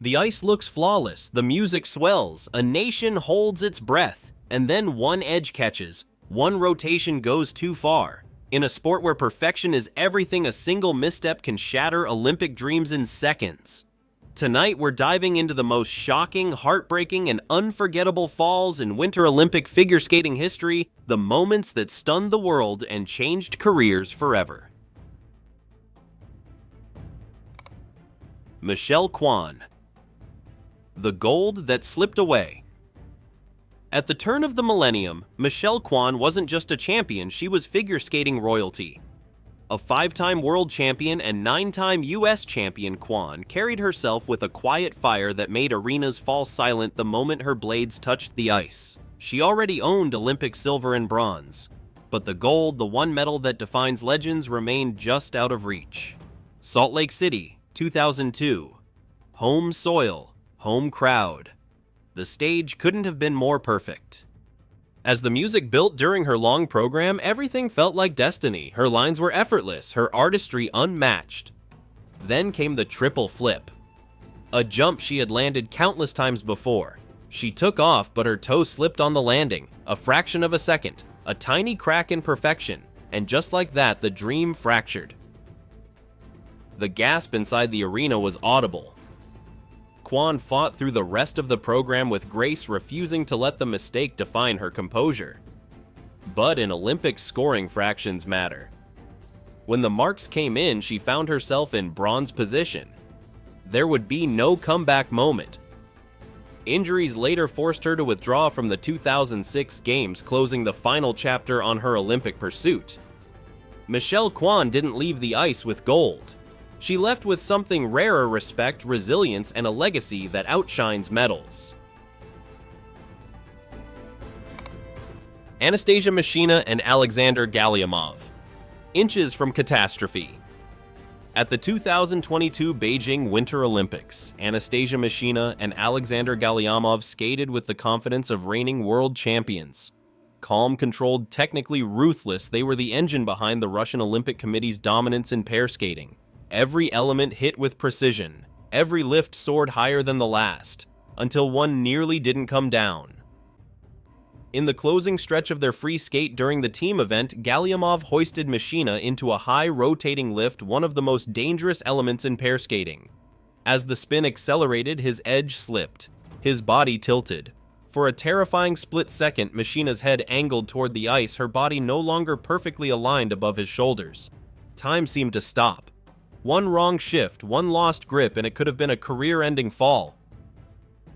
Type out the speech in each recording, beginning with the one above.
The ice looks flawless, the music swells, a nation holds its breath, and then one edge catches, one rotation goes too far. In a sport where perfection is everything, a single misstep can shatter Olympic dreams in seconds. Tonight, we're diving into the most shocking, heartbreaking, and unforgettable falls in Winter Olympic figure skating history, the moments that stunned the world and changed careers forever. Michelle Kwan. The gold that slipped away. At the turn of the millennium, Michelle Kwan wasn't just a champion, she was figure skating royalty. A 5-time world champion and 9-time US champion, Kwan carried herself with a quiet fire that made arenas fall silent the moment her blades touched the ice. She already owned Olympic silver and bronze, but the gold, the one medal that defines legends, remained just out of reach. Salt Lake City, 2002. Home soil, home crowd. The stage couldn't have been more perfect. As the music built during her long program, everything felt like destiny. Her lines were effortless, her artistry unmatched. Then came the triple flip. A jump she had landed countless times before. She took off, but her toe slipped on the landing. A fraction of a second, a tiny crack in perfection, and just like that, the dream fractured. The gasp inside the arena was audible. Kwan fought through the rest of the program with grace, refusing to let the mistake define her composure. But in Olympics, scoring fractions matter. When the marks came in, she found herself in bronze position. There would be no comeback moment. Injuries later forced her to withdraw from the 2006 Games, closing the final chapter on her Olympic pursuit. Michelle Kwan didn't leave the ice with gold. She left with something rarer: respect, resilience, and a legacy that outshines medals. Anastasia Mishina and Alexander Galliamov. Inches from catastrophe. At the 2022 Beijing Winter Olympics, Anastasia Mishina and Alexander Galliamov skated with the confidence of reigning world champions. Calm, controlled, technically ruthless, they were the engine behind the Russian Olympic Committee's dominance in pair skating. Every element hit with precision. Every lift soared higher than the last, until one nearly didn't come down. In the closing stretch of their free skate during the team event, Galliamov hoisted Mishina into a high rotating lift, one of the most dangerous elements in pair skating. As the spin accelerated, his edge slipped. His body tilted. For a terrifying split second, Mishina's head angled toward the ice, her body no longer perfectly aligned above his shoulders. Time seemed to stop. One wrong shift, one lost grip, and it could have been a career-ending fall.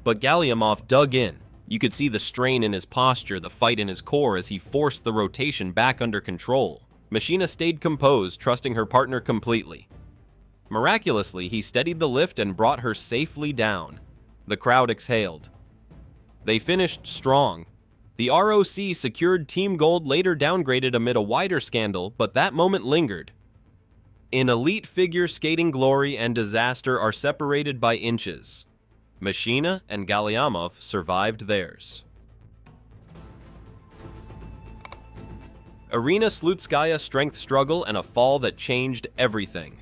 But Galliamov dug in. You could see the strain in his posture, the fight in his core as he forced the rotation back under control. Mishina stayed composed, trusting her partner completely. Miraculously, he steadied the lift and brought her safely down. The crowd exhaled. They finished strong. The ROC secured team gold, later downgraded amid a wider scandal, but that moment lingered. In elite figure skating, glory and disaster are separated by inches. Mishina and Galliamov survived theirs. Irina Slutskaya strength struggle and a fall that changed everything.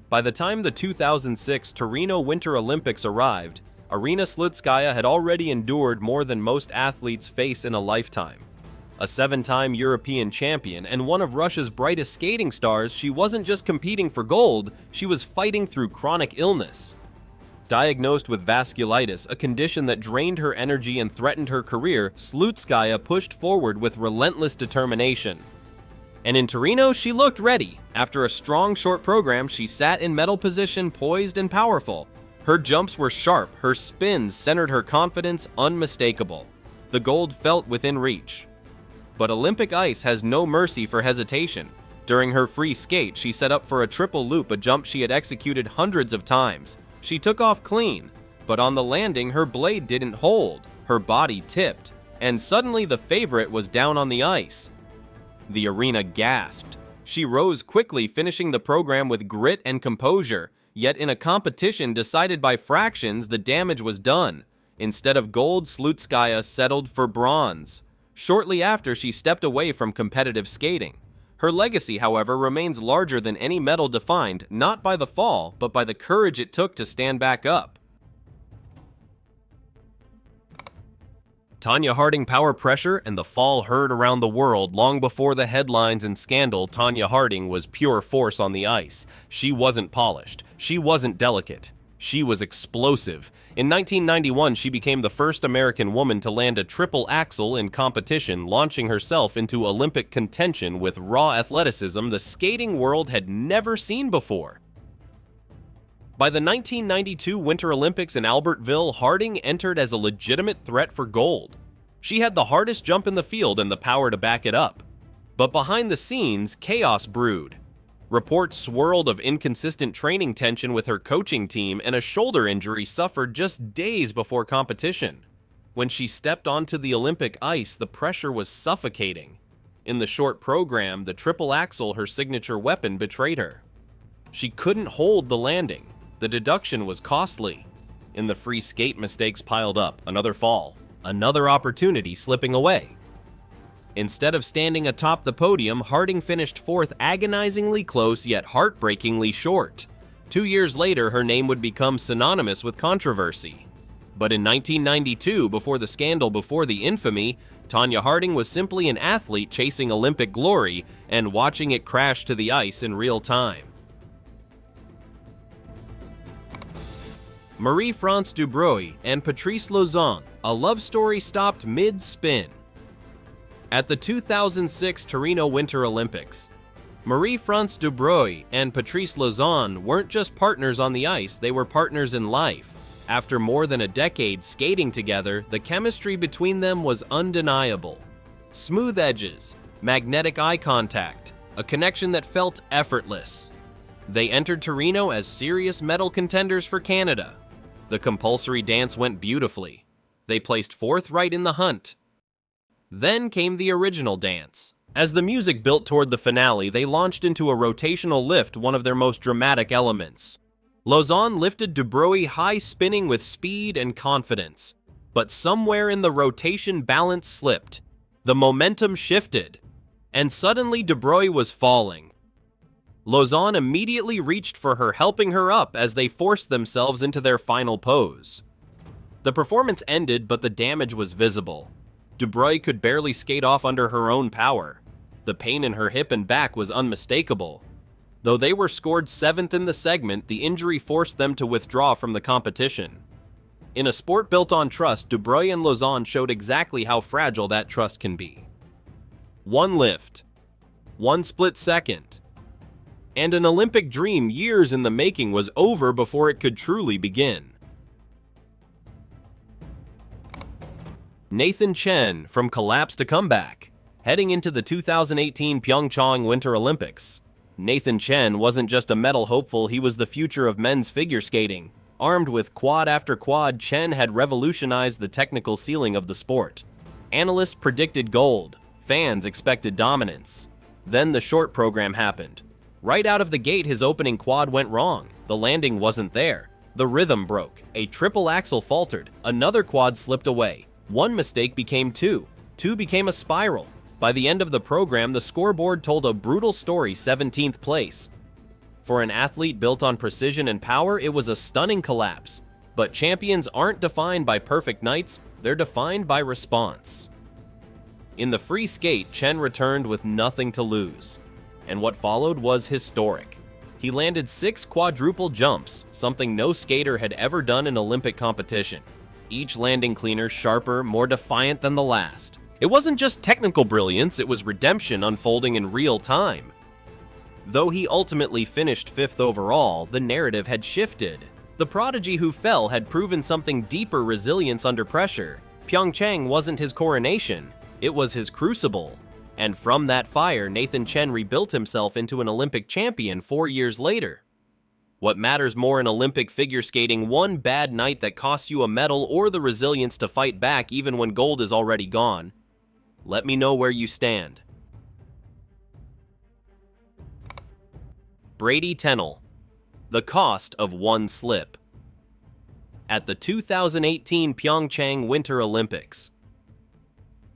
By the time the 2006 Torino Winter Olympics arrived, Irina Slutskaya had already endured more than most athletes face in a lifetime. A 7-time European champion and one of Russia's brightest skating stars, she wasn't just competing for gold, she was fighting through chronic illness. Diagnosed with vasculitis, a condition that drained her energy and threatened her career, Slutskaya pushed forward with relentless determination. And in Torino, she looked ready. After a strong short program, she sat in medal position, poised and powerful. Her jumps were sharp, her spins centered her confidence unmistakable. The gold felt within reach. But Olympic ice has no mercy for hesitation. During her free skate, she set up for a triple loop, a jump she had executed hundreds of times. She took off clean, but on the landing, her blade didn't hold. Her body tipped, and suddenly the favorite was down on the ice. The arena gasped. She rose quickly, finishing the program with grit and composure. Yet in a competition decided by fractions, the damage was done. Instead of gold, Slutskaya settled for bronze. Shortly after, she stepped away from competitive skating. Her legacy, however, remains larger than any medal, defined not by the fall, but by the courage it took to stand back up. Tonya Harding power pressure and the fall heard around the world long before the headlines and scandal. Tonya Harding was pure force on the ice. She wasn't polished. She wasn't delicate. She was explosive. In 1991, she became the first American woman to land a triple axel in competition, launching herself into Olympic contention with raw athleticism the skating world had never seen before. By the 1992 Winter Olympics in Albertville, Harding entered as a legitimate threat for gold. She had the hardest jump in the field and the power to back it up. But behind the scenes, chaos brewed. Reports swirled of inconsistent training tension with her coaching team, and a shoulder injury suffered just days before competition. When she stepped onto the Olympic ice, the pressure was suffocating. In the short program, the triple axel, her signature weapon, betrayed her. She couldn't hold the landing. The deduction was costly. In the free skate, mistakes piled up, another fall, another opportunity slipping away. Instead of standing atop the podium, Harding finished fourth, agonizingly close yet heartbreakingly short. 2 years later, her name would become synonymous with controversy. But in 1992, before the scandal, before the infamy, Tonya Harding was simply an athlete chasing Olympic glory and watching it crash to the ice in real time. Marie-France Dubreuil and Patrice Lauzon, a love story stopped mid-spin. At the 2006 Torino Winter Olympics, Marie-France Dubreuil and Patrice Lauzon weren't just partners on the ice, they were partners in life. After more than a decade skating together, the chemistry between them was undeniable. Smooth edges, magnetic eye contact, a connection that felt effortless. They entered Torino as serious medal contenders for Canada. The compulsory dance went beautifully. They placed fourth right in the hunt. Then came the original dance. As the music built toward the finale, they launched into a rotational lift, one of their most dramatic elements. Lauzon lifted Dubreuil high, spinning with speed and confidence. But somewhere in the rotation, balance slipped. The momentum shifted. And suddenly Dubreuil was falling. Lauzon immediately reached for her, helping her up as they forced themselves into their final pose. The performance ended, but the damage was visible. Dubreuil could barely skate off under her own power. The pain in her hip and back was unmistakable. Though they were scored 7th in the segment, the injury forced them to withdraw from the competition. In a sport built on trust, Dubreuil and Lauzon showed exactly how fragile that trust can be. One lift, one split second, and an Olympic dream years in the making was over before it could truly begin. Nathan Chen, from collapse to comeback. Heading into the 2018 Pyeongchang Winter Olympics, Nathan Chen wasn't just a medal hopeful, he was the future of men's figure skating. Armed with quad after quad, Chen had revolutionized the technical ceiling of the sport. Analysts predicted gold, fans expected dominance. Then the short program happened. Right out of the gate, his opening quad went wrong. The landing wasn't there. The rhythm broke. A triple axel faltered. Another quad slipped away. One mistake became two. Two became a spiral. By the end of the program, the scoreboard told a brutal story: 17th place. For an athlete built on precision and power, it was a stunning collapse. But champions aren't defined by perfect nights, they're defined by response. In the free skate, Chen returned with nothing to lose. And what followed was historic. He landed 6 quadruple jumps, something no skater had ever done in Olympic competition. Each landing cleaner, sharper, more defiant than the last. It wasn't just technical brilliance, it was redemption unfolding in real time. Though he ultimately finished 5th overall, the narrative had shifted. The prodigy who fell had proven something deeper: resilience under pressure. Pyeongchang wasn't his coronation, it was his crucible. And from that fire, Nathan Chen rebuilt himself into an Olympic champion 4 years later. What matters more in Olympic figure skating? One bad night that costs you a medal, or the resilience to fight back even when gold is already gone? Let me know where you stand. Bradie Tennell, the cost of one slip. At the 2018 Pyeongchang Winter Olympics,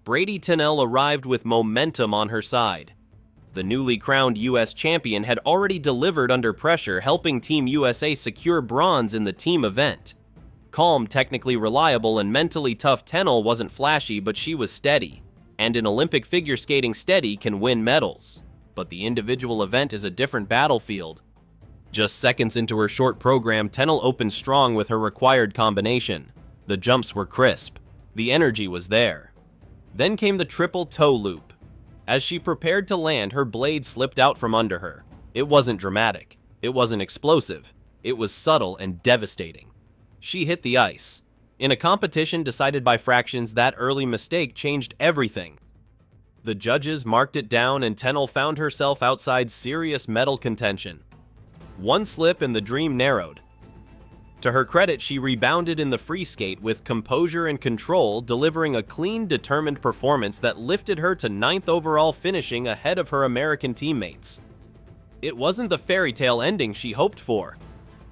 Bradie Tennell arrived with momentum on her side. The newly crowned U.S. champion had already delivered under pressure, helping Team USA secure bronze in the team event. calm, technically reliable, and mentally tough Tennell wasn't flashy, but she was steady. And in Olympic figure skating, steady can win medals. But the individual event is a different battlefield. Just seconds into her short program, Tennell opened strong with her required combination. The jumps were crisp. The energy was there. Then came the triple toe loop. As she prepared to land, her blade slipped out from under her. It wasn't dramatic. It wasn't explosive. It was subtle and devastating. She hit the ice. In a competition decided by fractions, that early mistake changed everything. The judges marked it down, and Tennell found herself outside serious medal contention. One slip and the dream narrowed. To her credit, she rebounded in the free skate with composure and control, delivering a clean, determined performance that lifted her to 9th overall, finishing ahead of her American teammates. It wasn't the fairy tale ending she hoped for,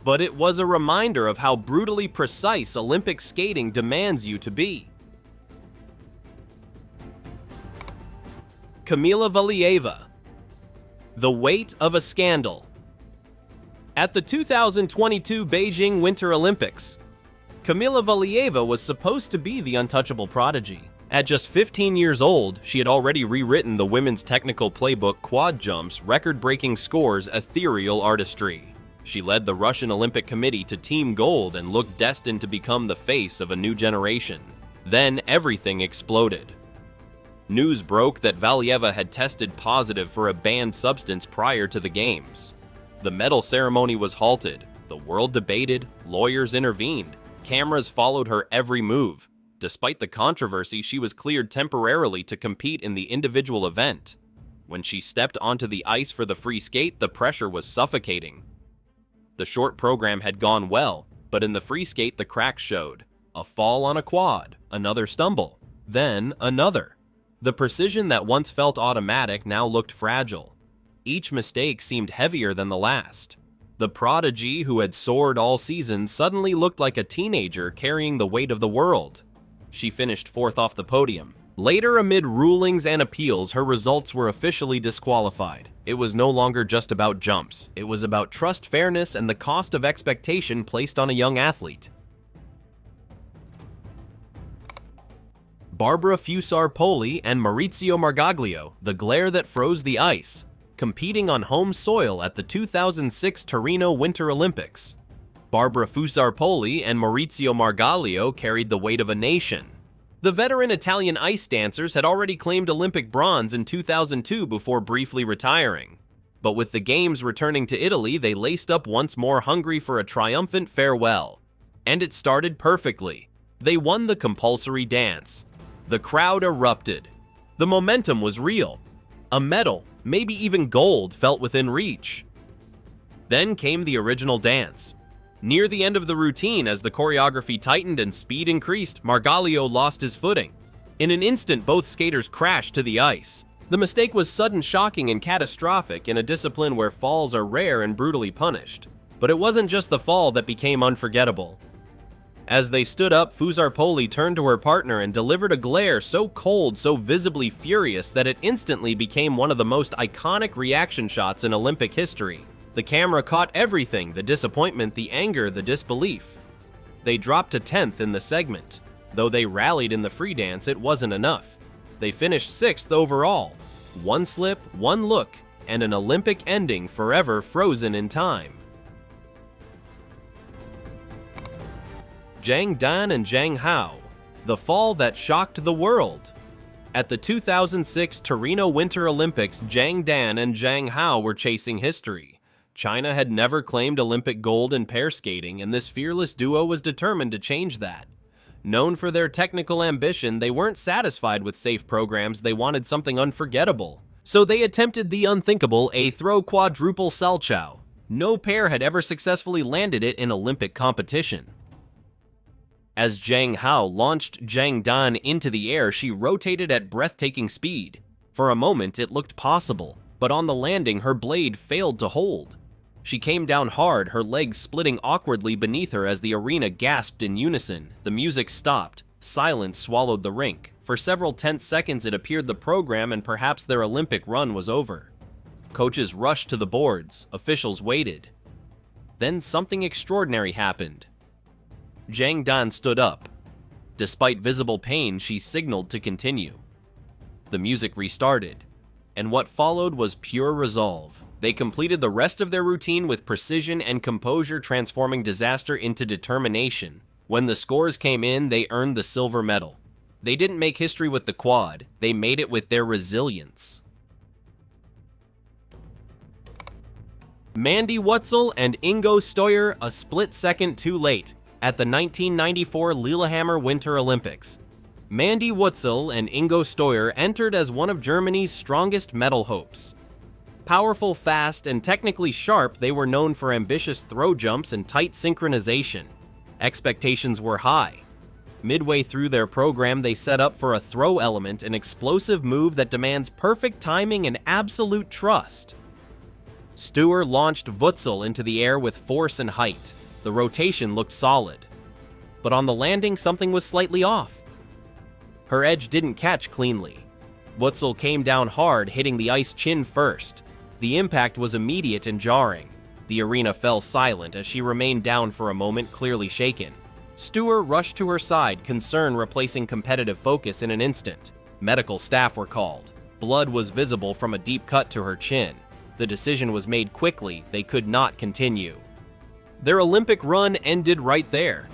but it was a reminder of how brutally precise Olympic skating demands you to be. Kamila Valieva. The weight of a scandal. At the 2022 Beijing Winter Olympics, Kamila Valieva was supposed to be the untouchable prodigy. At just 15 years old, she had already rewritten the women's technical playbook, quad jumps, record-breaking scores, ethereal artistry. She led the Russian Olympic Committee to Team Gold and looked destined to become the face of a new generation. Then everything exploded. News broke that Valieva had tested positive for a banned substance prior to the games. The medal ceremony was halted, the world debated, lawyers intervened, cameras followed her every move. Despite the controversy, she was cleared temporarily to compete in the individual event. When she stepped onto the ice for the free skate, the pressure was suffocating. The short program had gone well, but in the free skate the cracks showed. A fall on a quad, another stumble, then another. The precision that once felt automatic now looked fragile. Each mistake seemed heavier than the last. The prodigy who had soared all season suddenly looked like a teenager carrying the weight of the world. She finished 4th off the podium. Later, amid rulings and appeals, her results were officially disqualified. It was no longer just about jumps. It was about trust, fairness, and the cost of expectation placed on a young athlete. Barbara Fusar-Poli and Maurizio Margaglio, the glare that froze the ice, competing on home soil at the 2006 Torino Winter Olympics. Barbara Fusar-Poli and Maurizio Margaglio carried the weight of a nation. The veteran Italian ice dancers had already claimed Olympic bronze in 2002 before briefly retiring. But with the games returning to Italy, they laced up once more, hungry for a triumphant farewell. And it started perfectly. They won the compulsory dance. The crowd erupted. The momentum was real. A medal, maybe even gold, felt within reach. Then came the original dance. Near the end of the routine, as the choreography tightened and speed increased, Margaglio lost his footing. In an instant, both skaters crashed to the ice. The mistake was sudden, shocking, and catastrophic in a discipline where falls are rare and brutally punished. But it wasn't just the fall that became unforgettable. As they stood up, Fusar-Poli turned to her partner and delivered a glare so cold, so visibly furious, that it instantly became one of the most iconic reaction shots in Olympic history. The camera caught everything: the disappointment, the anger, the disbelief. They dropped to 10th in the segment. Though they rallied in the free dance, it wasn't enough. They finished 6th overall. One slip, one look, and an Olympic ending forever frozen in time. Zhang Dan and Zhang Hao, the fall that shocked the world. At the 2006 Torino Winter Olympics, Zhang Dan and Zhang Hao were chasing history. China had never claimed Olympic gold in pair skating, and this fearless duo was determined to change that. Known for their technical ambition, they weren't satisfied with safe programs. They wanted something unforgettable. So they attempted the unthinkable, a throw quadruple salchow. No pair had ever successfully landed it in Olympic competition. As Zhang Hao launched Zhang Dan into the air, she rotated at breathtaking speed. For a moment, it looked possible, but on the landing, her blade failed to hold. She came down hard, her legs splitting awkwardly beneath her as the arena gasped in unison. The music stopped. Silence swallowed the rink. For several tense seconds, it appeared the program and perhaps their Olympic run was over. Coaches rushed to the boards. Officials waited. Then something extraordinary happened. Zhang Dan stood up. Despite visible pain, she signaled to continue. The music restarted, and what followed was pure resolve. They completed the rest of their routine with precision and composure, transforming disaster into determination. When the scores came in, they earned the silver medal. They didn't make history with the quad, they made it with their resilience. Mandy Wötzel and Ingo Steuer a split second too late at the 1994 Lillehammer Winter Olympics. Mandy Wötzel and Ingo Steuer entered as one of Germany's strongest medal hopes. Powerful, fast, and technically sharp, they were known for ambitious throw jumps and tight synchronization. Expectations were high. Midway through their program, they set up for a throw element, an explosive move that demands perfect timing and absolute trust. Steuer launched Wötzel into the air with force and height. The rotation looked solid. But on the landing, something was slightly off. Her edge didn't catch cleanly. Wötzel came down hard, hitting the ice chin first. The impact was immediate and jarring. The arena fell silent as she remained down for a moment, clearly shaken. Steuer rushed to her side, concern replacing competitive focus in an instant. Medical staff were called. Blood was visible from a deep cut to her chin. The decision was made quickly, they could not continue. Their Olympic run ended right there.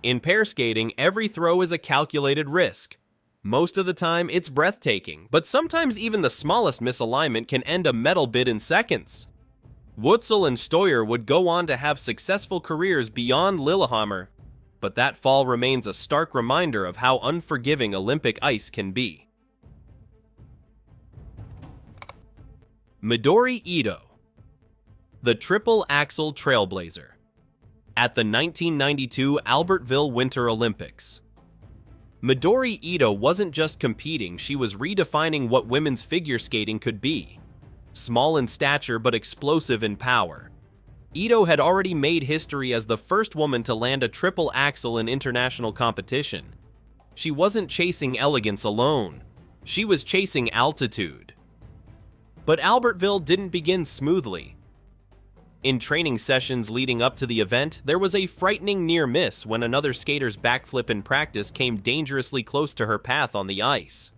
In pair skating, every throw is a calculated risk. Most of the time, it's breathtaking, but sometimes even the smallest misalignment can end a medal bid in seconds. Wötzel and Steuer would go on to have successful careers beyond Lillehammer, but that fall remains a stark reminder of how unforgiving Olympic ice can be. Midori Ito, the triple axel trailblazer. At the 1992 Albertville Winter Olympics, Midori Ito wasn't just competing, she was redefining what women's figure skating could be. Small in stature but explosive in power, Ito had already made history as the first woman to land a triple axel in international competition. She wasn't chasing elegance alone, she was chasing altitude. But Albertville didn't begin smoothly. In training sessions leading up to the event, there was a frightening near miss when another skater's backflip in practice came dangerously close to her path on the ice.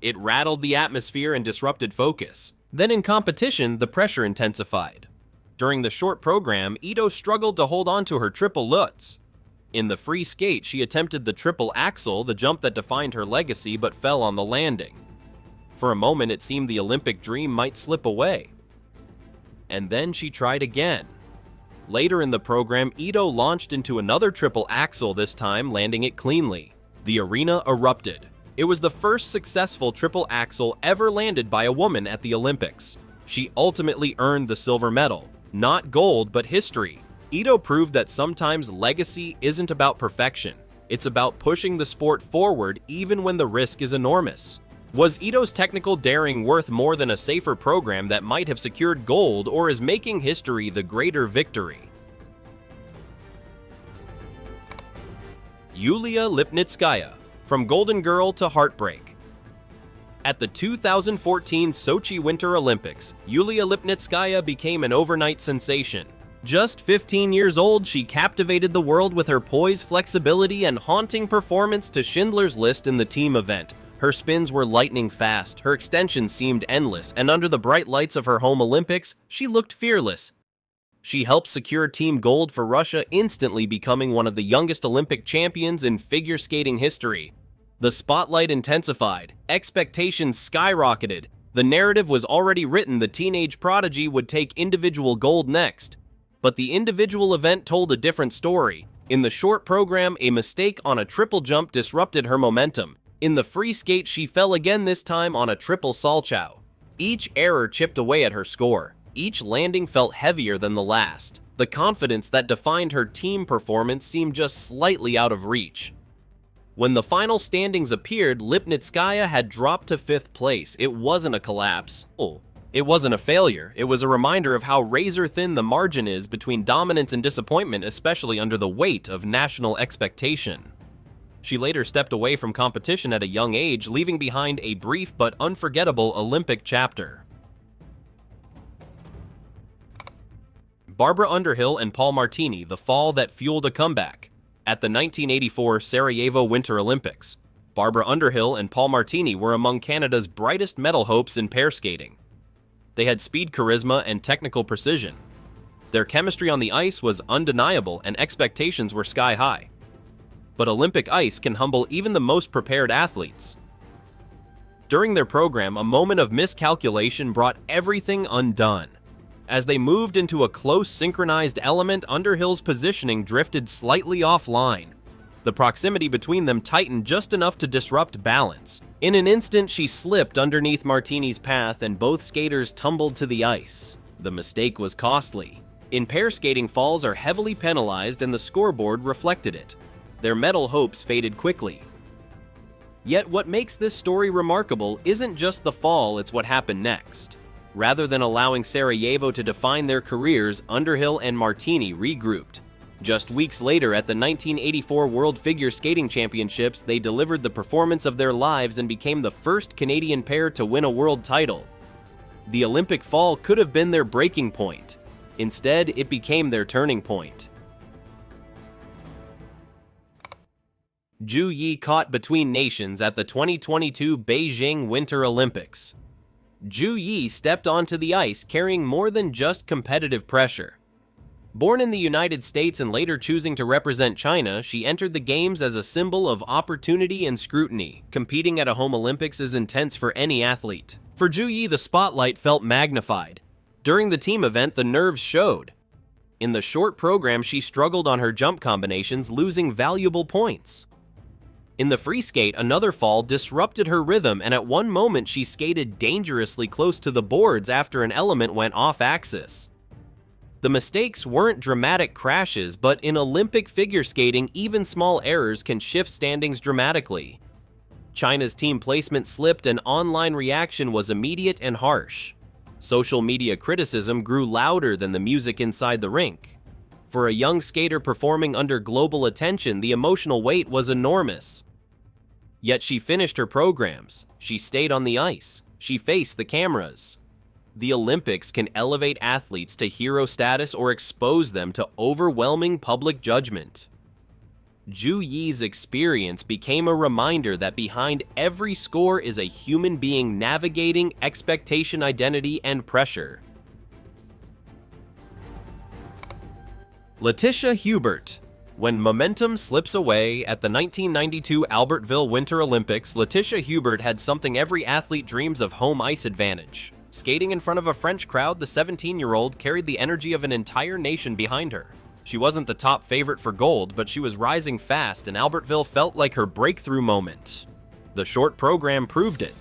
It rattled the atmosphere and disrupted focus. Then in competition, the pressure intensified. During the short program, Ito struggled to hold on to her triple Lutz. In the free skate, she attempted the triple axel, the jump that defined her legacy, but fell on the landing. For a moment, it seemed the Olympic dream might slip away. And then she tried again. Later in the program, Ito launched into another triple axel, this time landing it cleanly. The arena erupted. It was the first successful triple axel ever landed by a woman at the Olympics. She ultimately earned the silver medal. Not gold, but history. Ito proved that sometimes legacy isn't about perfection. It's about pushing the sport forward even when the risk is enormous. Was Ito's technical daring worth more than a safer program that might have secured gold, or is making history the greater victory? Yulia Lipnitskaya, from Golden Girl to Heartbreak. At the 2014 Sochi Winter Olympics, Yulia Lipnitskaya became an overnight sensation. Just 15 years old, she captivated the world with her poise, flexibility, and haunting performance to Schindler's List in the team event. Her spins were lightning fast, her extensions seemed endless, and under the bright lights of her home Olympics, she looked fearless. She helped secure team gold for Russia, instantly becoming one of the youngest Olympic champions in figure skating history. The spotlight intensified, expectations skyrocketed. The narrative was already written, the teenage prodigy would take individual gold next. But the individual event told a different story. In the short program, a mistake on a triple jump disrupted her momentum. In the free skate, she fell again, this time on a triple salchow. Each error chipped away at her score. Each landing felt heavier than the last. The confidence that defined her team performance seemed just slightly out of reach. When the final standings appeared, Lipnitskaya had dropped to 5th place. It wasn't a collapse. It wasn't a failure. It was a reminder of how razor-thin the margin is between dominance and disappointment, especially under the weight of national expectation. She later stepped away from competition at a young age, leaving behind a brief but unforgettable Olympic chapter. Barbara Underhill and Paul Martini, the fall that fueled a comeback. At the 1984 Sarajevo Winter Olympics, Barbara Underhill and Paul Martini were among Canada's brightest medal hopes in pair skating. They had speed, charisma, and technical precision. Their chemistry on the ice was undeniable and expectations were sky high. But Olympic ice can humble even the most prepared athletes. During their program, a moment of miscalculation brought everything undone. As they moved into a close synchronized element, Underhill's positioning drifted slightly offline. The proximity between them tightened just enough to disrupt balance. In an instant, she slipped underneath Martini's path and both skaters tumbled to the ice. The mistake was costly. In pair skating, falls are heavily penalized and the scoreboard reflected it. Their medal hopes faded quickly. Yet what makes this story remarkable isn't just the fall, it's what happened next. Rather than allowing Sarajevo to define their careers, Underhill and Martini regrouped. Just weeks later, at the 1984 World Figure Skating Championships, they delivered the performance of their lives and became the first Canadian pair to win a world title. The Olympic fall could have been their breaking point. Instead, it became their turning point. Zhu Yi caught between nations at the 2022 Beijing Winter Olympics. Zhu Yi stepped onto the ice carrying more than just competitive pressure. Born in the United States and later choosing to represent China, she entered the Games as a symbol of opportunity and scrutiny. Competing at a home Olympics is intense for any athlete. For Zhu Yi, the spotlight felt magnified. During the team event, the nerves showed. In the short program, she struggled on her jump combinations, losing valuable points. In the free skate, another fall disrupted her rhythm, and at one moment she skated dangerously close to the boards after an element went off-axis. The mistakes weren't dramatic crashes, but in Olympic figure skating, even small errors can shift standings dramatically. China's team placement slipped and online reaction was immediate and harsh. Social media criticism grew louder than the music inside the rink. For a young skater performing under global attention, the emotional weight was enormous. Yet she finished her programs, she stayed on the ice, she faced the cameras. The Olympics can elevate athletes to hero status or expose them to overwhelming public judgment. Zhu Yi's experience became a reminder that behind every score is a human being navigating expectation, identity, and pressure. Letitia Hubert. When momentum slips away, at the 1992 Albertville Winter Olympics, Letitia Hubert had something every athlete dreams of: home ice advantage. Skating in front of a French crowd, the 17-year-old carried the energy of an entire nation behind her. She wasn't the top favorite for gold, but she was rising fast, and Albertville felt like her breakthrough moment. The short program proved it.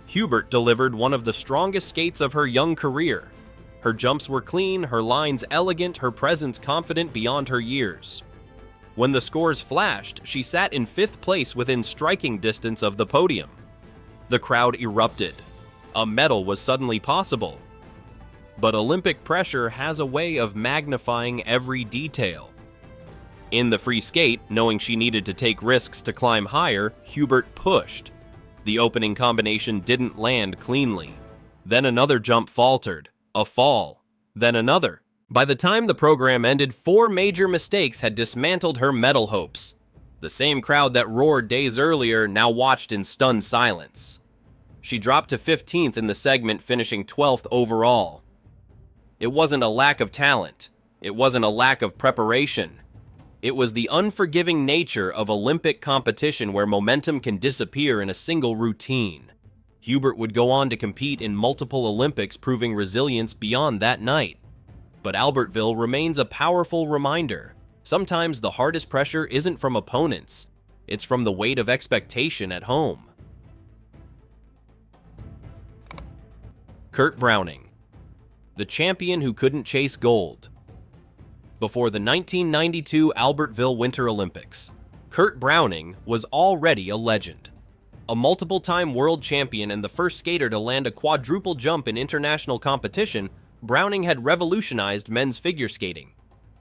Hubert delivered one of the strongest skates of her young career. Her jumps were clean, her lines elegant, her presence confident beyond her years. When the scores flashed, she sat in 5th place within striking distance of the podium. The crowd erupted. A medal was suddenly possible. But Olympic pressure has a way of magnifying every detail. In the free skate, knowing she needed to take risks to climb higher, Hubert pushed. The opening combination didn't land cleanly. Then another jump faltered, a fall, then another. By the time the program ended, 4 major mistakes had dismantled her medal hopes. The same crowd that roared days earlier now watched in stunned silence. She dropped to 15th in the segment, finishing 12th overall. It wasn't a lack of talent. It wasn't a lack of preparation. It was the unforgiving nature of Olympic competition where momentum can disappear in a single routine. Hubert would go on to compete in multiple Olympics, proving resilience beyond that night. But Albertville remains a powerful reminder. Sometimes the hardest pressure isn't from opponents. It's from the weight of expectation at home. Kurt Browning, the champion who couldn't chase gold. Before the 1992 Albertville Winter Olympics, Kurt Browning was already a legend. A multiple-time world champion and the first skater to land a quadruple jump in international competition, Browning had revolutionized men's figure skating.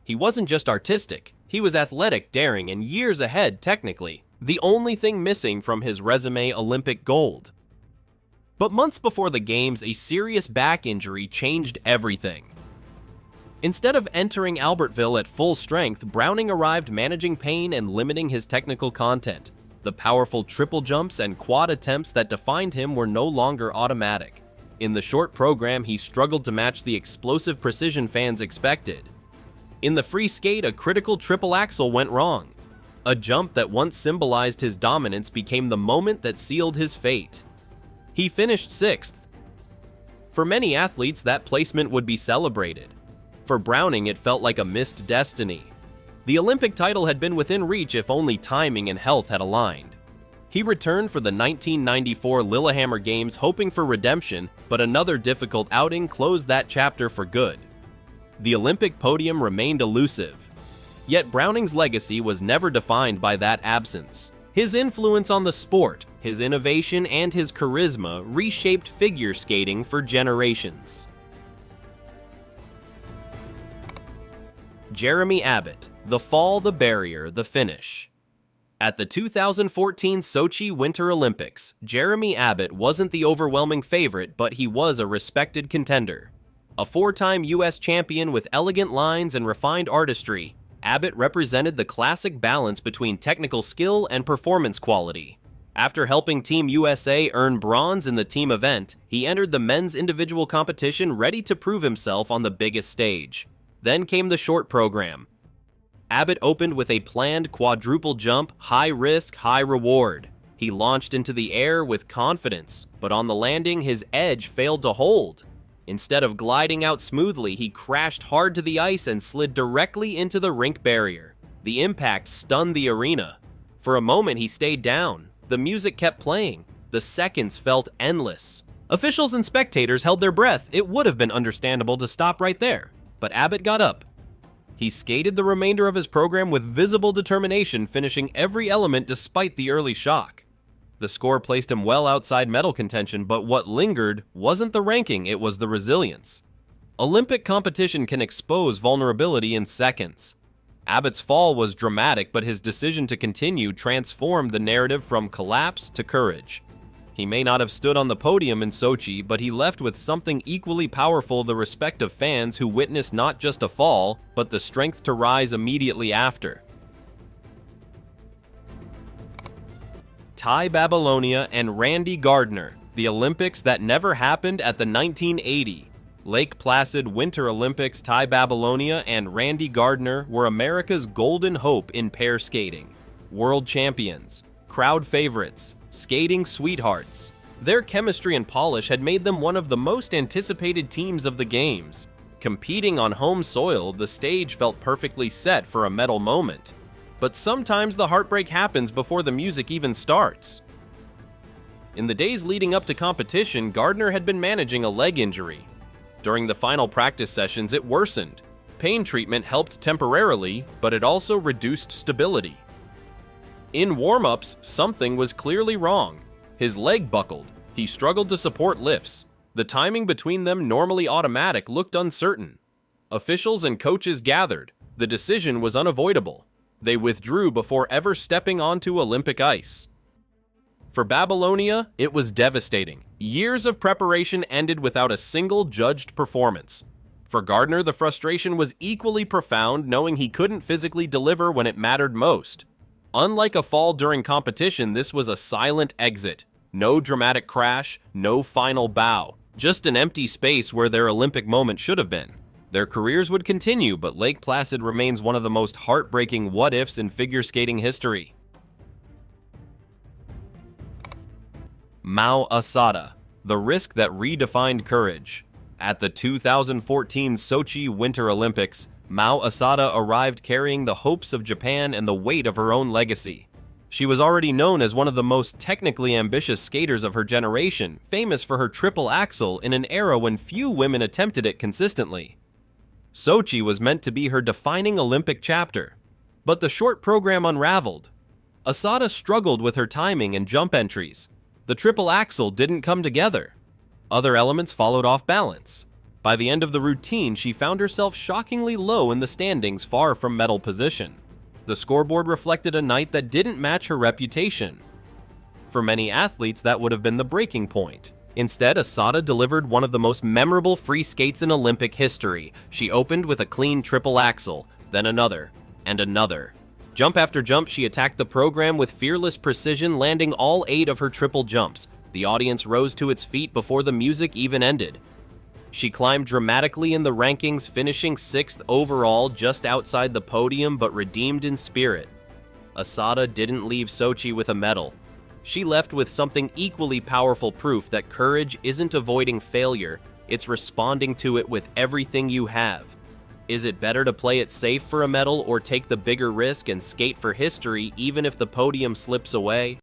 He wasn't just artistic, he was athletic, daring, and years ahead technically, the only thing missing from his resume: Olympic gold. But months before the Games, a serious back injury changed everything. Instead of entering Albertville at full strength, Browning arrived managing pain and limiting his technical content. The powerful triple jumps and quad attempts that defined him were no longer automatic. In the short program, he struggled to match the explosive precision fans expected. In the free skate, a critical triple axel went wrong. A jump that once symbolized his dominance became the moment that sealed his fate. He finished 6th. For many athletes, that placement would be celebrated. For Browning, it felt like a missed destiny. The Olympic title had been within reach if only timing and health had aligned. He returned for the 1994 Lillehammer Games hoping for redemption, but another difficult outing closed that chapter for good. The Olympic podium remained elusive. Yet Browning's legacy was never defined by that absence. His influence on the sport, his innovation, and his charisma reshaped figure skating for generations. Jeremy Abbott, the fall, the barrier, the finish. At the 2014 Sochi Winter Olympics, Jeremy Abbott wasn't the overwhelming favorite, but he was a respected contender. A 4-time US champion with elegant lines and refined artistry, Abbott represented the classic balance between technical skill and performance quality. After helping Team USA earn bronze in the team event, he entered the men's individual competition ready to prove himself on the biggest stage. Then came the short program. Abbott opened with a planned quadruple jump, high risk, high reward. He launched into the air with confidence, but on the landing, his edge failed to hold. Instead of gliding out smoothly, he crashed hard to the ice and slid directly into the rink barrier. The impact stunned the arena. For a moment, he stayed down. The music kept playing. The seconds felt endless. Officials and spectators held their breath. It would have been understandable to stop right there. But Abbott got up. He skated the remainder of his program with visible determination, finishing every element despite the early shock. The score placed him well outside medal contention, but what lingered wasn't the ranking, it was the resilience. Olympic competition can expose vulnerability in seconds. Abbott's fall was dramatic, but his decision to continue transformed the narrative from collapse to courage. He may not have stood on the podium in Sochi, but he left with something equally powerful: the respect of fans who witnessed not just a fall, but the strength to rise immediately after. Babilonia and Gardner, the Olympics that never happened at the 1980 Lake Placid Winter Olympics. Babilonia and Gardner were America's golden hope in pair skating. World champions, crowd favorites, skating sweethearts. Their chemistry and polish had made them one of the most anticipated teams of the games. Competing on home soil, the stage felt perfectly set for a medal moment. But sometimes the heartbreak happens before the music even starts. In the days leading up to competition, Gardner had been managing a leg injury. During the final practice sessions, it worsened. Pain treatment helped temporarily, but it also reduced stability. In warm-ups, something was clearly wrong. His leg buckled. He struggled to support lifts. The timing between them, normally automatic, looked uncertain. Officials and coaches gathered. The decision was unavoidable. They withdrew before ever stepping onto Olympic ice. For Babilonia, it was devastating. Years of preparation ended without a single judged performance. For Gardner, the frustration was equally profound, knowing he couldn't physically deliver when it mattered most. Unlike a fall during competition, this was a silent exit. No dramatic crash, no final bow. Just an empty space where their Olympic moment should have been. Their careers would continue, but Lake Placid remains one of the most heartbreaking what-ifs in figure skating history. Mao Asada, the risk that redefined courage. At the 2014 Sochi Winter Olympics, Mao Asada arrived carrying the hopes of Japan and the weight of her own legacy. She was already known as one of the most technically ambitious skaters of her generation, famous for her triple axel in an era when few women attempted it consistently. Sochi was meant to be her defining Olympic chapter, but the short program unraveled. Asada struggled with her timing and jump entries. The triple axel didn't come together. Other elements followed off balance. By the end of the routine, she found herself shockingly low in the standings, far from medal position. The scoreboard reflected a night that didn't match her reputation. For many athletes, that would have been the breaking point. Instead, Asada delivered one of the most memorable free skates in Olympic history. She opened with a clean triple axel, then another, and another. Jump after jump, she attacked the program with fearless precision, landing all 8 of her triple jumps. The audience rose to its feet before the music even ended. She climbed dramatically in the rankings, finishing 6th overall, just outside the podium, but redeemed in spirit. Asada didn't leave Sochi with a medal. She left with something equally powerful, proof that courage isn't avoiding failure, it's responding to it with everything you have. Is it better to play it safe for a medal or take the bigger risk and skate for history even if the podium slips away?